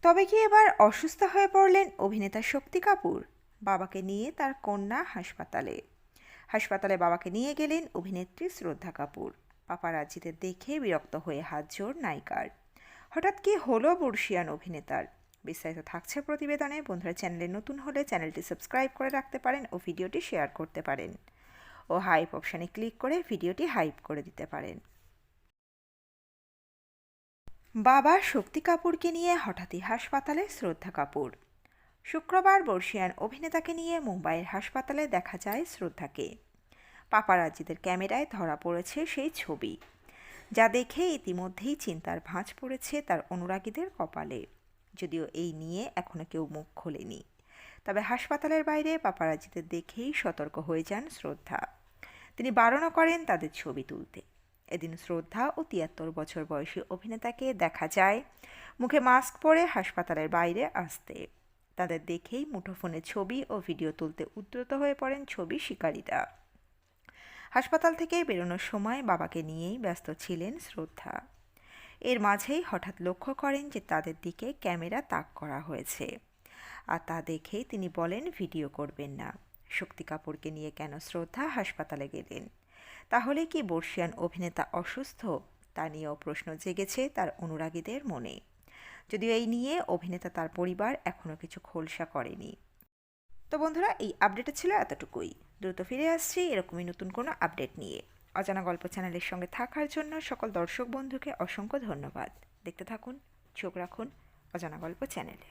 তবে কি এবার অসুস্থ হয়ে পড়লেন অভিনেতা শক্তি কাপুর? বাবাকে নিয়ে তার কন্যা হাসপাতালে। হাসপাতালে বাবাকে নিয়ে গেলেন অভিনেত্রী শ্রদ্ধা কাপুর। পাপারাজ্জিদের দেখে বিরক্ত হয়ে হাত জোড় নায়িকার। হঠাৎ কি হলো বর্ষিয়ান অভিনেতার? বিস্তারিত থাকছে প্রতিবেদনে। বন্ধুরা, চ্যানেলে নতুন হলে চ্যানেলটি সাবস্ক্রাইব করে রাখতে পারেন ও ভিডিওটি শেয়ার করতে পারেন ও হাইপ অপশানে ক্লিক করে ভিডিওটি হাইপ করে দিতে পারেন। বাবা শক্তি কাপুরকে নিয়ে হঠাৎই হাসপাতালে শ্রদ্ধা কাপুর। শুক্রবার বর্ষিয়ান অভিনেতাকে নিয়ে মুম্বাইয়ের হাসপাতালে দেখা যায় শ্রদ্ধাকে। পাপারাজ্জিদের ক্যামেরায় ধরা পড়েছে সেই ছবি, যা দেখে ইতিমধ্যেই চিন্তার ভাঁজ পড়েছে তার অনুরাগীদের কপালে। যদিও এই নিয়ে এখনও কেউ মুখ খোলেনি, তবে হাসপাতালের বাইরে পাপারাজ্জিদের দেখেই সতর্ক হয়ে যান শ্রদ্ধা। তিনি বারণও করেন তাদের ছবি তুলতে। এদিন শ্রদ্ধা ও ৭৩ বছর বয়সী অভিনেতাকে দেখা যায় মুখে মাস্ক পরে হাসপাতালের বাইরে আসতে। তাদের দেখেই মুঠোফোনে ছবি ও ভিডিও তুলতে উদ্যত হয়ে পড়েন ছবি শিকারীরা। হাসপাতাল থেকে বেরোনোর সময় বাবাকে নিয়েই ব্যস্ত ছিলেন শ্রদ্ধা। এর মাঝেই হঠাৎ লক্ষ্য করেন যে তাদের দিকে ক্যামেরা তাক করা হয়েছে, আর তা দেখেই তিনি বলেন ভিডিও করবেন না। শক্তি কাপুরকে নিয়ে কেন শ্রদ্ধা হাসপাতালে গেলেন? তাহলে কি বর্ষিয়ান অভিনেতা অসুস্থ? তা নিয়েও প্রশ্ন জেগেছে তার অনুরাগীদের মনে। যদিও এই নিয়ে অভিনেতা তার পরিবার এখনও কিছু খোলসা করেনি। তো বন্ধুরা, এই আপডেটটা ছিল এতটুকুই। দ্রুত ফিরে আসছি এরকমই নতুন কোনো আপডেট নিয়ে। অজানা গল্প চ্যানেলের সঙ্গে থাকার জন্য সকল দর্শক বন্ধুকে অসংখ্য ধন্যবাদ। দেখতে থাকুন, চোখ রাখুন অজানা গল্প চ্যানেলে।